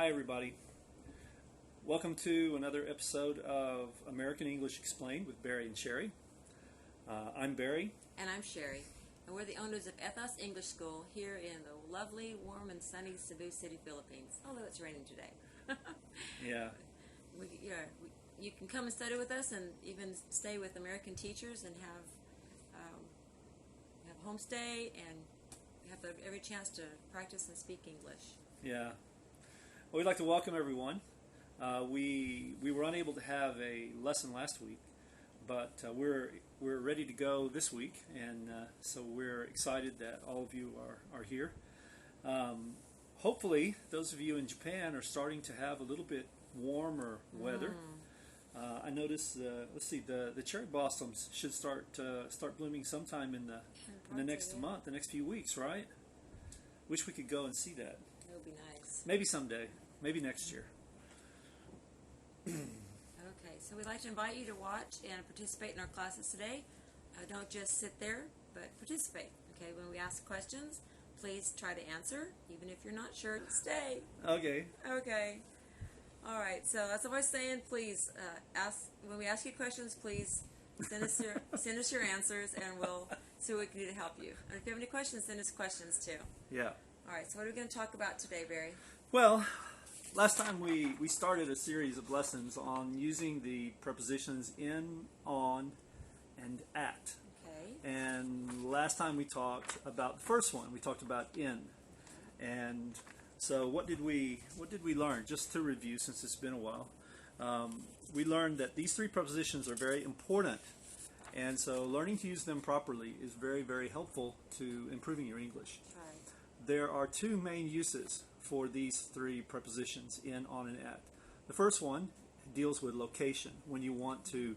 Hi everybody. Welcome to another episode of American English Explained with Barry and Sherry. I'm Barry. And I'm Sherry. And we're the owners of ETHOS English School here in the lovely, warm, and sunny Cebu City, Philippines. Although it's raining today. Yeah. You can come and study with us and even stay with American teachers and have homestay, and you have every chance to practice and speak English. Yeah. Well, we'd like to welcome everyone. We were unable to have a lesson last week, but we're ready to go this week, and so we're excited that all of you are here. Hopefully, those of you in Japan are starting to have a little bit warmer weather. I noticed, the cherry blossoms should start blooming sometime in the next month, the next few weeks, right? Wish we could go and see that. It would be nice. Maybe someday. Maybe next year. Okay, so we'd like to invite you to watch and participate in our classes today. Don't just sit there, but participate. Okay, when we ask questions, please try to answer. Even if you're not sure, stay. Okay. Okay. All right, so as I was saying, please when we ask you questions, please send us your answers, and we'll see what we can do to help you. And if you have any questions, send us questions too. Yeah. All right, so what are we going to talk about today, Barry? Well, last time we started a series of lessons on using the prepositions in, on, and at. Okay. And last time we talked about the first one. We talked about in. And so what did we learn? Just to review, since it's been a while, we learned that these three prepositions are very important, and so learning to use them properly is very, very helpful to improving your English. Right. There are two main uses for these three prepositions, in, on, and at. The first one deals with location. When you want to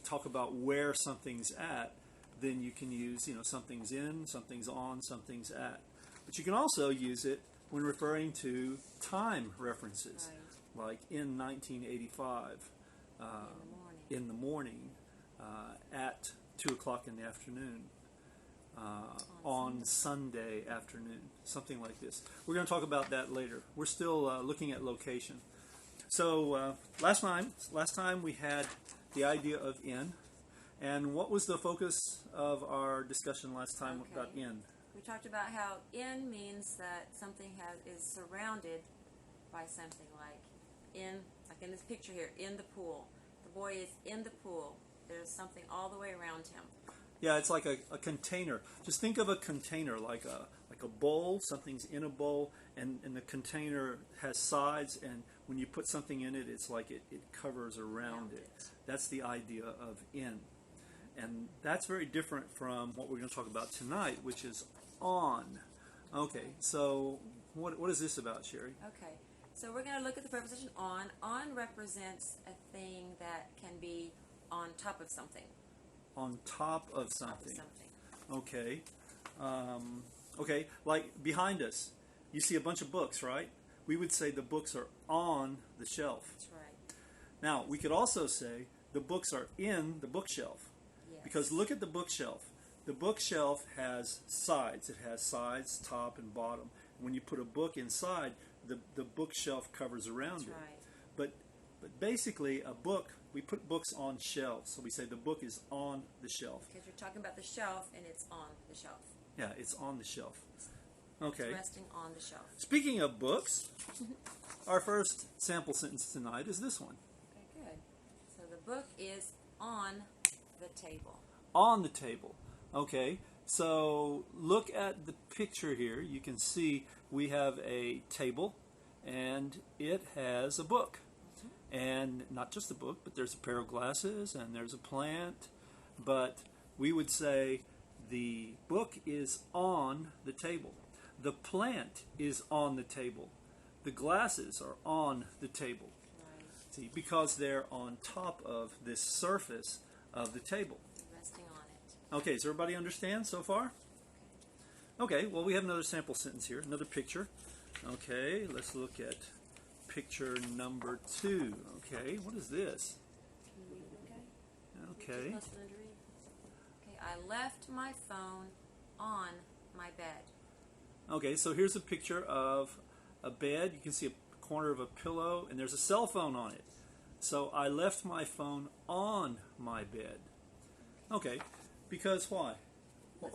talk about where something's at, then you can use, something's in, something's on, something's at. But you can also use it when referring to time references, right. Like in 1985, in the morning, at 2 o'clock in the afternoon, on Sunday afternoon, something like this. We're going to talk about that later. We're still looking at location. So last time we had the idea of in, and what was the focus of our discussion last time about in? We talked about how in means that something is surrounded by something, like in this picture here, in the pool. The boy is in the pool. There's something all the way around him. Yeah, it's like a container. Just think of a container like a bowl. Something's in a bowl, and the container has sides, and when you put something in it, it's like it covers around it. That's the idea of in. And that's very different from what we're going to talk about tonight, which is on. Okay, so what is this about, Sherry? Okay, so we're going to look at the preposition on. On represents a thing that can be on top of something. On top of something. Top of something. Okay. Okay, like behind us, you see a bunch of books, right? We would say the books are on the shelf. That's right. Now, we could also say the books are in the bookshelf. Yes. Because look at the bookshelf. The bookshelf has sides. It has sides, top and bottom. When you put a book inside, the bookshelf covers around That's it. Right. But basically, a book, we put books on shelves. So we say the book is on the shelf. Because you're talking about the shelf, and it's on the shelf. Yeah, it's on the shelf. Okay. It's resting on the shelf. Speaking of books, our first sample sentence tonight is this one. Okay, good. So the book is on the table. On the table. Okay, so look at the picture here. You can see we have a table, and it has a book. And not just a book, but there's a pair of glasses, and there's a plant. But we would say the book is on the table. The plant is on the table. The glasses are on the table. Right. See, because they're on top of this surface of the table. Resting on it. Okay, does everybody understand so far? Okay, well, we have another sample sentence here, another picture. Okay, let's look at picture number 2. Okay, what is this? Can you read it, Okay. Okay, I left my phone on my bed. Okay, so here's a picture of a bed. You can see a corner of a pillow, and there's a cell phone on it. So I left my phone on my bed. Okay, because why?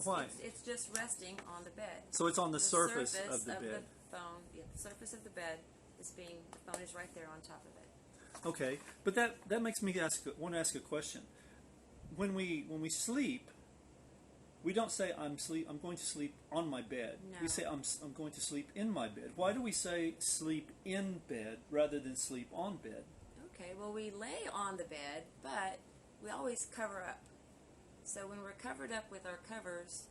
Why? It's just resting on the bed. So it's on the surface of the bed. The phone, yeah, the surface of the bed the phone is right there on top of it. Okay, but that makes me want to ask a question. When we sleep, we don't say I'm going to sleep on my bed. No. We say I'm going to sleep in my bed. Why do we say sleep in bed rather than sleep on bed? Okay, well, we lay on the bed, but we always cover up. So when we're covered up with our covers,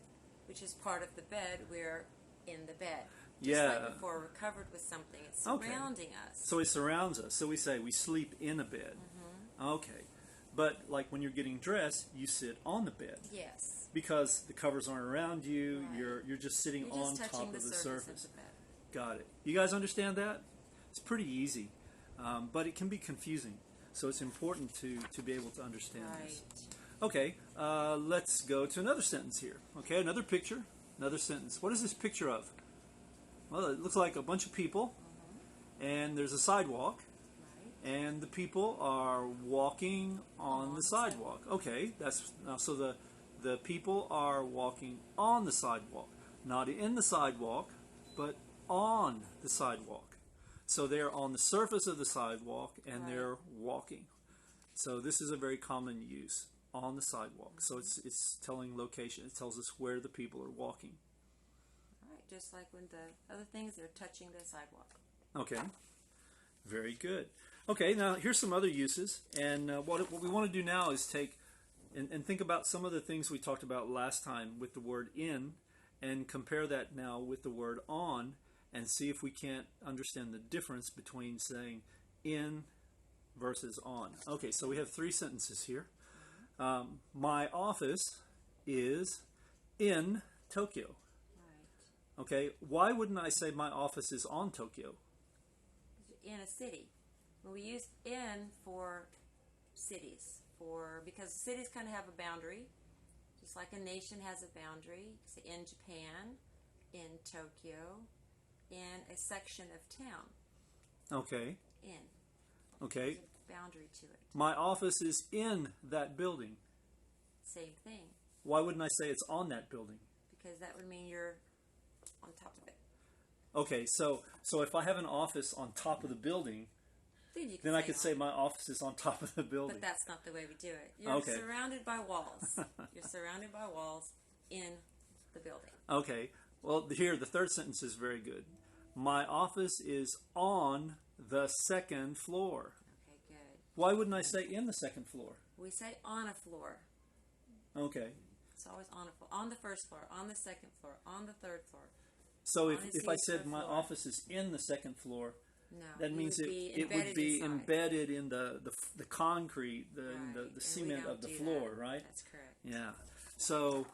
which is part of the bed, we're in the bed. Just like before, we're covered with something. It's surrounding us. So it surrounds us. So we say we sleep in a bed. Mm-hmm. Okay. But like when you're getting dressed, you sit on the bed. Yes. Because the covers aren't around you. Right. You're just sitting on top of the surface. Of the bed. Got it. You guys understand that? It's pretty easy. But it can be confusing. So it's important to be able to understand this. Okay, let's go to another sentence here. Okay, another picture, another sentence. What is this picture of? Well, it looks like a bunch of people, and there's a sidewalk, and the people are walking on the sidewalk. Okay, so the people are walking on the sidewalk, not in the sidewalk, but on the sidewalk. So they're on the surface of the sidewalk, and they're walking. So this is a very common use. On the sidewalk. So it's telling location. It tells us where the people are walking. All right, just like when the other things, they're touching the sidewalk. Okay, very good. Okay, now here's some other uses. And what we want to do now is take and think about some of the things we talked about last time with the word in, and compare that now with the word on, and see if we can't understand the difference between saying in versus on. Okay, so we have 3 sentences here. My office is in Tokyo. Right. Okay, why wouldn't I say my office is on Tokyo? In a city. Well, we use in for cities, because cities kind of have a boundary, just like a nation has a boundary. So in Japan, in Tokyo, in a section of town. Okay. In. Okay. There's a boundary to it. My office is in that building. Same thing. Why wouldn't I say it's on that building? Because that would mean you're on top of it. Okay, so if I have an office on top of the building, then I could say my office is on top of the building. But that's not the way we do it. You're surrounded by walls. You're surrounded by walls in the building. Okay. Well, here, the third sentence is very good. My office is on the 2nd floor. Okay, good. Why wouldn't I say in the 2nd floor? We say on a floor. Okay. It's always on a floor. On the 1st floor, on the 2nd floor, on the 3rd floor. So if I said my office is in the 2nd floor, that means it would be embedded in the concrete, the cement of the floor, right? That's correct. Yeah. So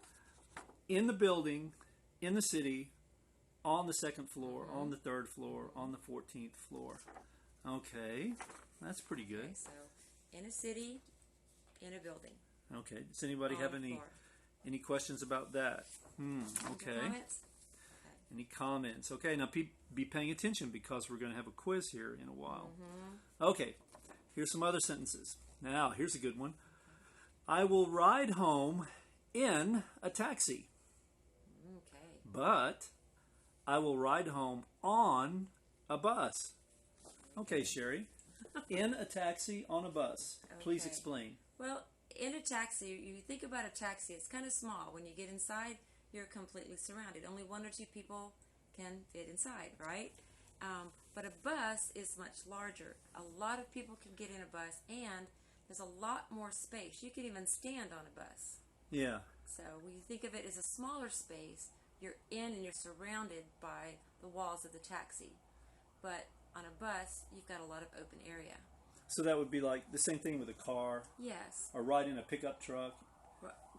in the building, in the city, on the 2nd floor, on the 3rd floor, on the 14th floor. Okay, that's pretty good. Okay, so in a city, in a building. Okay. Does anybody have any questions about that? Okay. Comments? Any comments? Okay, now be paying attention because we're going to have a quiz here in a while. Okay, here's some other sentences. Now, here's a good one. I will ride home in a taxi. Okay. But I will ride home on a bus. Okay, Sherry. In a taxi, on a bus. Please explain. Well, in a taxi, you think about a taxi, it's kind of small. When you get inside, you're completely surrounded. Only 1 or 2 people can fit inside, right? But a bus is much larger. A lot of people can get in a bus, and there's a lot more space. You can even stand on a bus. Yeah. So when you think of it as a smaller space, you're in and you're surrounded by the walls of the taxi. But on a bus, you've got a lot of open area. So that would be like the same thing with a car. Yes. Or riding a pickup truck.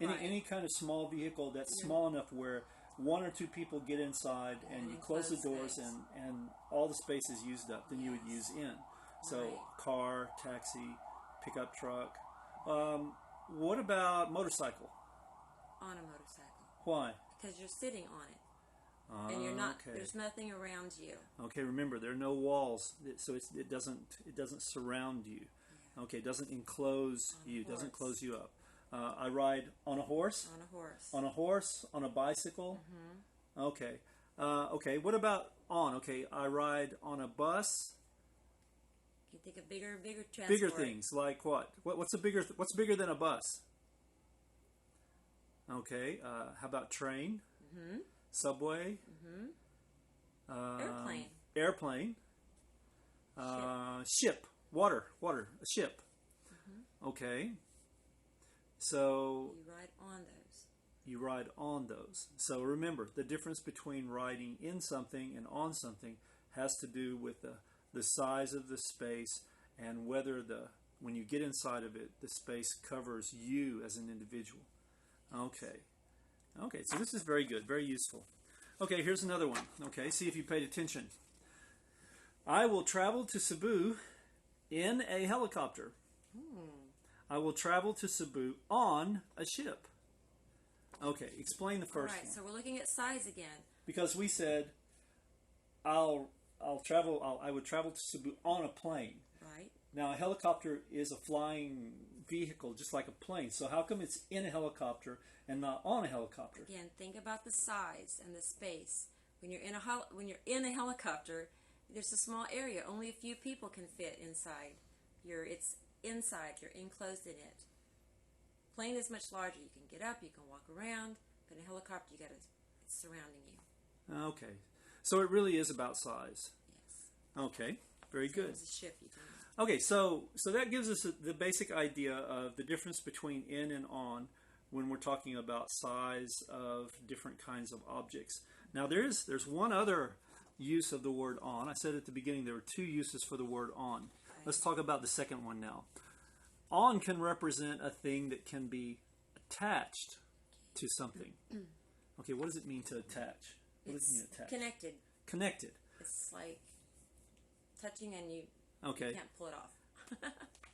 Any kind of small vehicle that's small enough where 1 or 2 people get inside and you close the doors and all the space is used up, then you would use in. So car, taxi, pickup truck. What about motorcycle? On a motorcycle. Why? Because you're sitting on it. And you're not. Okay. There's nothing around you. Okay, remember there are no walls, so it doesn't surround you. Okay, it doesn't enclose you, it doesn't close you up. I ride on a horse. On a horse. On a horse, on a bicycle. Okay. Okay. What about on? Okay, I ride on a bus. You think of bigger transport. Bigger things like what? What's bigger than a bus? Okay. How about train? Subway. Airplane. Airplane. Ship. Water. A ship. Okay. So You ride on those. you ride on those. So remember, the difference between riding in something and on something has to do with the size of the space and whether when you get inside of it, the space covers you as an individual. Okay. Okay, so this is very good, very useful. Okay, here's another one. Okay, see if you paid attention. I will travel to Cebu in a helicopter. I will travel to Cebu on a ship. Okay, explain the first All right, one. so we're looking at size again. Because we said I would travel to Cebu on a plane. Right. Now a helicopter is a flying vehicle just like a plane. So how come it's in a helicopter and not on a helicopter? Again, think about the size and the space. When you're in a helicopter, there's a small area. Only a few people can fit inside. It's inside. You're enclosed in it. Plane is much larger. You can get up. You can walk around. But in a helicopter, it's surrounding you. Okay, so it really is about size. Yes. Okay, very good. It's a ship. You can. Okay, so that gives us the basic idea of the difference between in and on when we're talking about size of different kinds of objects. Now there's one other use of the word on. I said at the beginning there were two uses for the word on. Let's talk about the second one now. On can represent a thing that can be attached to something. Okay, what does it mean to attach? What does it mean attach? Connected. Connected. It's like touching and you Okay. can't pull it off.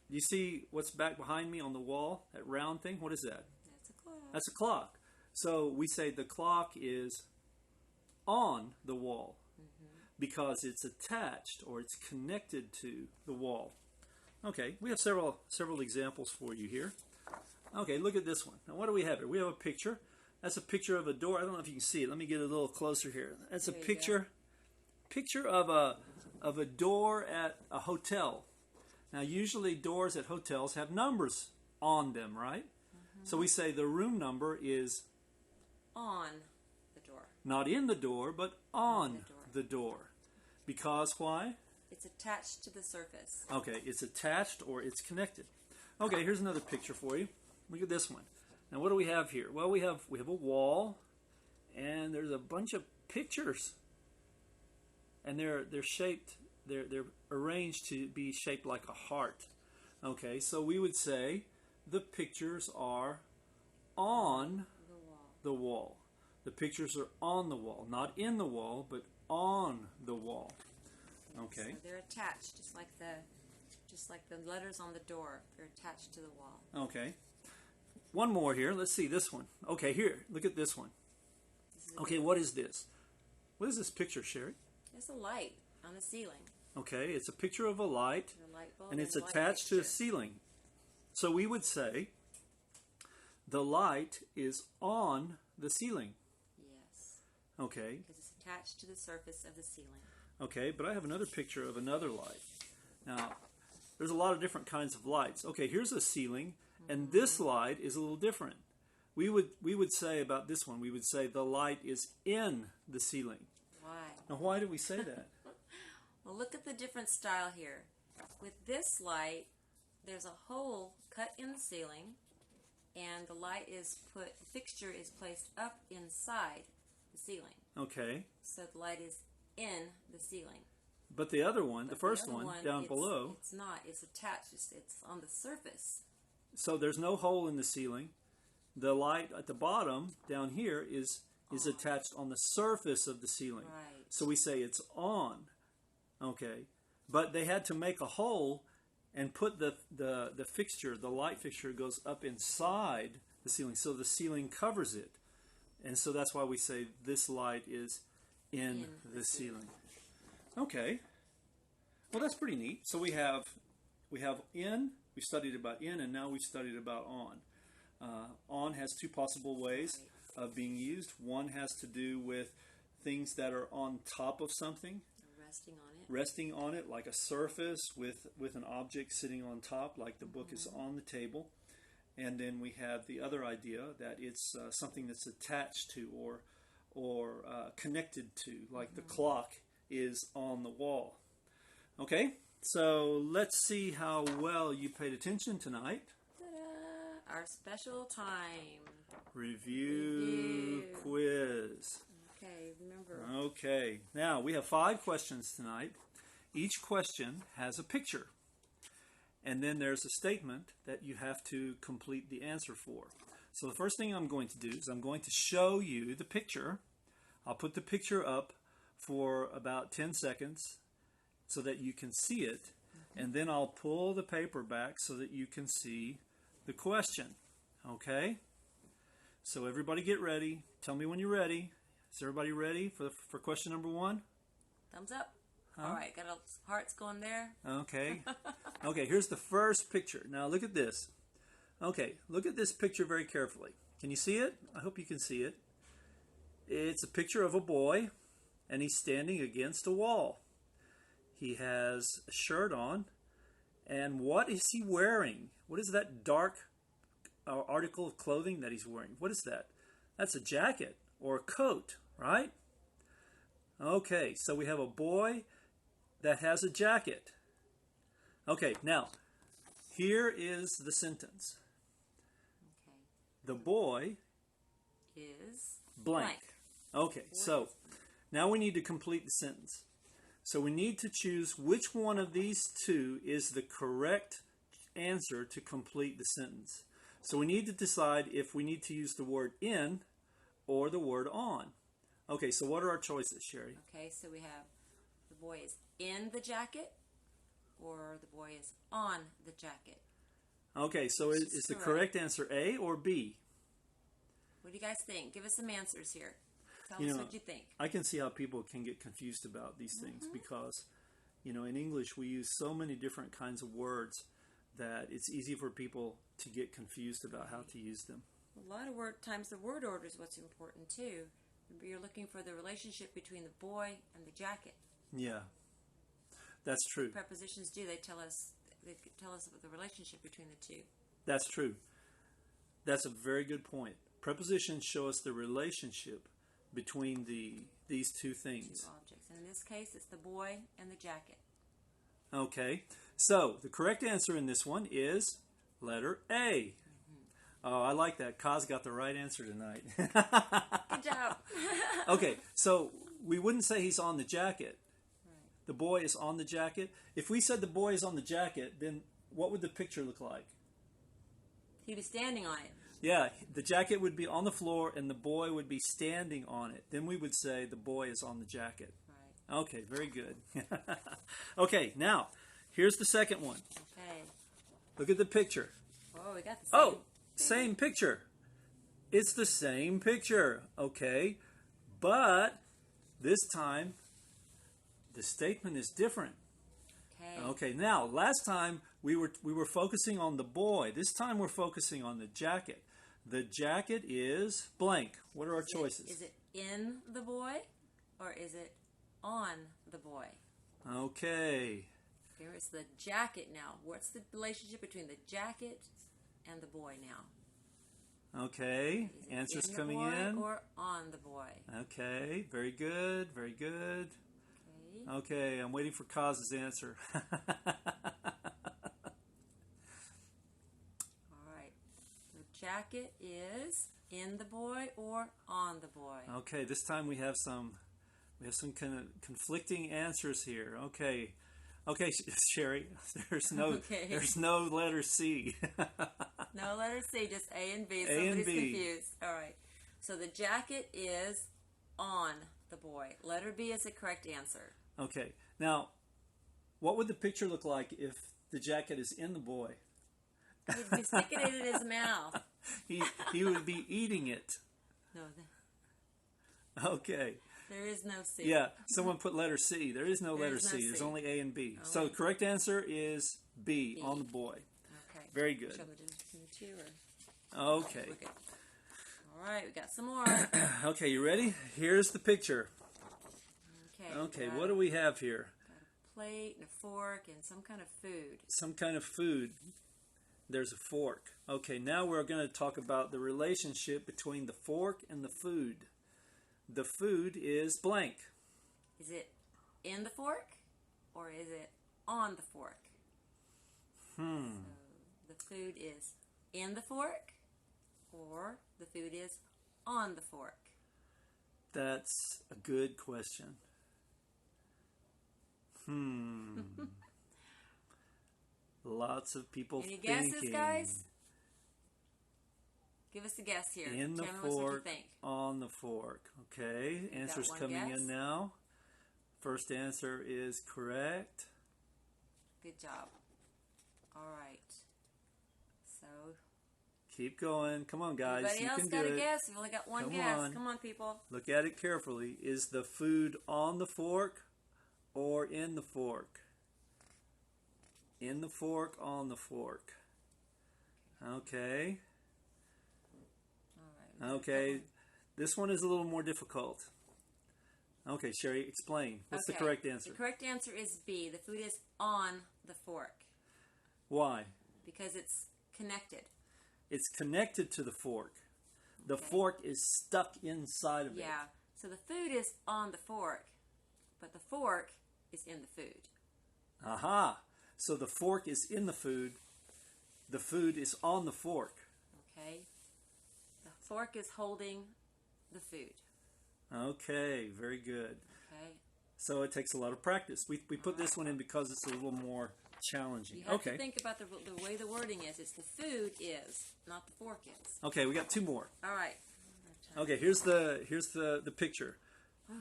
You see what's back behind me on the wall? That round thing? What is that? That's a clock. That's a clock. So we say the clock is on the wall because it's attached or it's connected to the wall. Okay, we have several examples for you here. Okay, look at this one. Now what do we have here? We have a picture. That's a picture of a door. I don't know if you can see it. Let me get a little closer here. That's a picture of a door at a hotel. Now usually doors at hotels have numbers on them, right? So we say the room number is On the door. not in the door, but on the door. Because why? It's attached to the surface. Okay, it's attached or it's connected. Okay, here's another picture for you. Look at this one. Now what do we have here? Well, we have a wall, and there's a bunch of pictures, and they're shaped. They're arranged to be shaped like a heart. Okay, so we would say the pictures are on the wall. The pictures are on the wall, not in the wall, but on the wall. Okay. So they're attached, just like the letters on the door. They're attached to the wall. Okay. One more here. Let's see this one. Okay, here. Look at this one. Okay, what is this? What is this picture, Sherry? It's a light on the ceiling. Okay, it's a picture of a light, A light bulb and it's a light attached to the fixture. ceiling. So we would say the light is on the ceiling. Yes, Okay. because it's attached to the surface of the ceiling. Okay, but I have another picture of another light. Now, there's a lot of different kinds of lights. Okay, here's a ceiling, and this light is a little different. We would say about this one, we would say the light is in the ceiling. Why? Now, why do we say that? Well, look at the different style here. With this light, there's a hole cut in the ceiling, and the fixture is placed up inside the ceiling. Okay, So the light is in the ceiling. but the other one, the But first other one down below, It's not. It's attached. It's on the surface. so there's no hole in the ceiling. The light at the bottom down here is attached on the surface of the ceiling. Right. So we say it's on. Okay, but they had to make a hole and put the fixture, the light fixture goes up inside the ceiling, so the ceiling covers it. And so that's why we say this light is in the ceiling. Okay. Well, that's pretty neat. So we have in, we studied about in, and now we studied about on. On has two possible ways of being used. One has to do with things that are on top of something. Resting on it. Resting on it, like a surface with an object sitting on top, like the book is on the table. And then we have the other idea that it's something that's attached to or connected to, like the clock is on the wall. Okay, so let's see how well you paid attention tonight. Ta-da! Our special time. Review quiz. Okay, remember. Okay, now we have 5 questions tonight. Each question has a picture. And then there's a statement that you have to complete the answer for. So the first thing I'm going to do is I'm going to show you the picture. I'll put the picture up for about 10 seconds so that you can see it. And then I'll pull the paper back so that you can see the question. Okay? So everybody get ready. Tell me when you're ready. Is everybody ready for question number 1? Thumbs up. Huh? All right, got all hearts going there. Okay. Okay, here's the first picture. Now look at this. Okay, look at this picture very carefully. Can you see it? I hope you can see it. It's a picture of a boy, and he's standing against a wall. He has a shirt on, and what is he wearing? What is that dark article of clothing that he's wearing? What is that? That's a jacket or a coat, right? Okay, so we have a boy that has a jacket. Okay, now, here is the sentence. Okay. The boy Is blank. Okay, so now we need to complete the sentence. So we need to choose which one of these two is the correct answer to complete the sentence. So we need to decide if we need to use the word in or the word on. Okay, so what are our choices, Sherry? Okay, so we have the boy is in the jacket or the boy is on the jacket. Okay, so is the correct answer A or B? What do you guys think? Give us some answers here. Tell You us know, what you think. I can see how people can get confused about these things because, you know, in English we use so many different kinds of words that it's easy for people to get confused about how to use them. A lot of times the word order is what's important too. You're looking for the relationship between the boy and the jacket. Yeah, that's true. Prepositions do. They tell us about the relationship between the two. That's true. That's a very good point. Prepositions show us the relationship between these two things. Two objects. And in this case, it's the boy and the jacket. Okay, so the correct answer in this one is letter A. Oh, I like that. Kaz got the right answer tonight. Good job. Okay, so we wouldn't say he's on the jacket. Right. The boy is on the jacket. If we said the boy is on the jacket, then what would the picture look like? He'd be standing on it. Yeah, the jacket would be on the floor and the boy would be standing on it. Then we would say the boy is on the jacket. Right. Okay, very good. Okay, now, here's the second one. Okay. Look at the picture. Oh, we got the same. Oh, same picture. It's the same picture, okay? But this time, the statement is different. Okay. Okay, now, last time we were focusing on the boy. This time we're focusing on the jacket. The jacket is blank. What are our choices? Is it in the boy or is it on the boy? Okay. Here is the jacket now. What's the relationship between the jacket and the boy now? Okay. Is it Answers in coming the boy in. or on the boy? Okay. Very good. Very good. Okay. Okay. I'm waiting for Kaz's answer. All right. The jacket is in the boy or on the boy? Okay. This time we have some conflicting answers here. Okay. Okay, Sherry. There's no letter C. No letter C, just A and B. A Somebody's and B. confused. All right. So the jacket is on the boy. Letter B is the correct answer. Okay. Now, what would the picture look like if the jacket is in the boy? He'd be sticking it in his mouth. He would be eating it. No. Okay. There is no C. Yeah, someone put letter C. There is no There letter is no C. There's C. only A and B. Oh. So the correct answer is B, B. on the boy. Okay. Very good. Show me the difference between the two, Okay. or... All right, we got some more. Okay, you ready? Here's the picture. Okay. Okay, what do we have here? Got a plate and a fork and some kind of food. Some kind of food. There's a fork. Okay, now we're going to talk about the relationship between the fork and the food. The food is blank. Is it in the fork or is it on the fork? So the food is in the fork or the food is on the fork? That's a good question. Lots of people Any thinking. guesses, guys? Give us a guess here. In the Tell me what you fork, think. on the fork. Okay, You answer's got one coming guess? in now. First answer is correct. Good job. All right. So, Keep going. Come on, guys. everybody You else can got do a it. guess? We've only got one Come guess. on. Come on, people. Look at it carefully. Is the food on the fork or in the fork? In the fork, on the fork. Okay. All right. Okay. This one is a little more difficult. Okay, Sherry, explain. What's the Okay. correct answer? The correct answer is B. The food is on the fork Why? because it's connected. It's connected to the fork. The Okay. fork is stuck inside of it. Yeah. So the food is on the fork, but the fork is in the food. Aha. So the fork is in the food. The food is on the fork. Okay. The fork is holding the food. Okay, very good. Okay. So it takes a lot of practice. We put this one in because it's a little more challenging. You have Okay. to think about the way the wording is. It's the food is, not the fork is. Okay, we got two more. All right. Okay, here's the picture.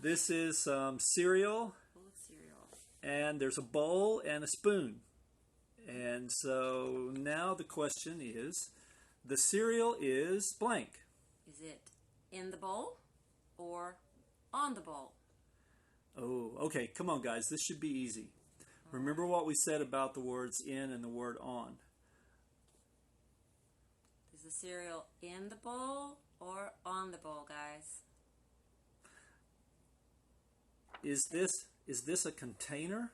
This is cereal, Full of cereal. and there's a bowl and a spoon. And so now the question is, the cereal is blank. Is it in the bowl or on the bowl? Oh, okay, come on guys, this should be easy. Remember what we said about the words in and the word on. Is the cereal in the bowl or on the bowl, guys? Is this a container?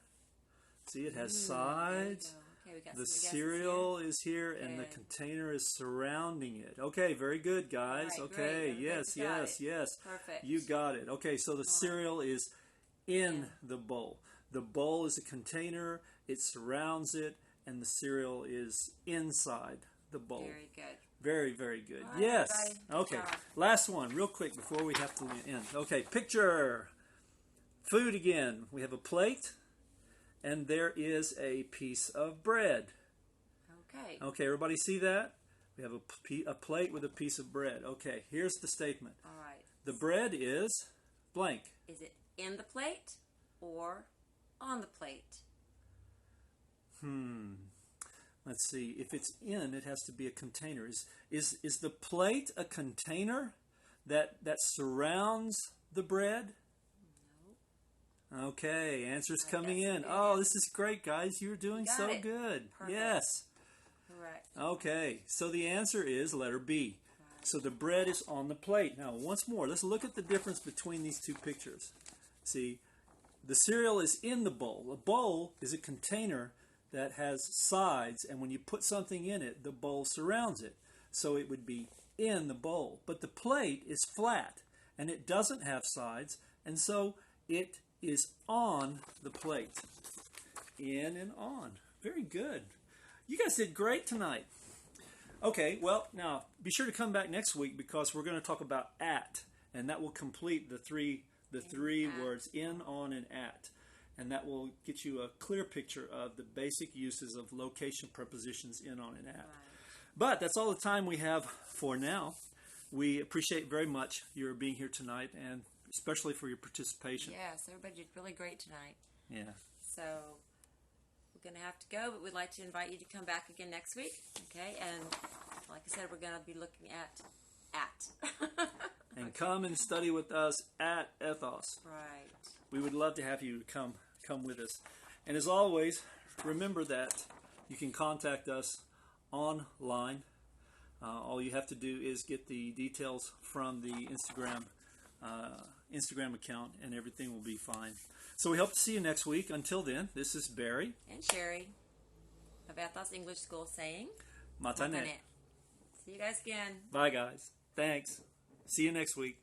See, it has There you sides. go. Okay, we got The some guesses cereal is here, and the Good. container is surrounding it. Okay, very good, guys. All right, Okay, great. yes, Everybody's got yes. Perfect. You got it. Okay, so the cereal is in the bowl. The bowl is a container, it surrounds it, and the cereal is inside the bowl. Very good. Very, very good. All right, Yes. everybody. Good Okay, job. last one, real quick before we have to end. Okay, picture. Food again. We have a plate, and there is a piece of bread. Okay. Okay, everybody see that? We have a plate with a piece of bread. Okay, here's the statement. All right. The bread is blank. Is it in the plate or on the plate? Let's see. If it's in, it has to be a container. Is the plate a container that surrounds the bread? No. Okay, answer's I coming guess in. it Oh, is. this is great, guys. You're doing You got so it. good. Perfect. Yes. Correct. Okay, so the answer is letter B. So the bread is on the plate. Now, once more, let's look at the difference between these two pictures. See, the cereal is in the bowl. A bowl is a container that has sides, and when you put something in it, the bowl surrounds it. So it would be in the bowl. But the plate is flat, and it doesn't have sides, and so it is on the plate. In and on. Very good. You guys did great tonight. Okay, well, now be sure to come back next week because we're going to talk about at, and that will complete the three at. words in, on, and at. And that will get you a clear picture of the basic uses of location prepositions in, on, and at. Right. But that's all the time we have for now. We appreciate very much your being here tonight, and especially for your participation. Yes, everybody did really great tonight. Yeah. So we're going to have to go, but we'd like to invite you to come back again next week. Okay, and like I said, we're going to be looking at. and come and study with us at ETHOS. Right. We would love to have you come with us. And as always, remember that you can contact us online. All you have to do is get the details from the Instagram account, and everything will be fine. So we hope to see you next week. Until then, this is Barry And Sherry of ETHOS English School saying, Mata ne. See you guys again. Bye, guys. Thanks. See you next week.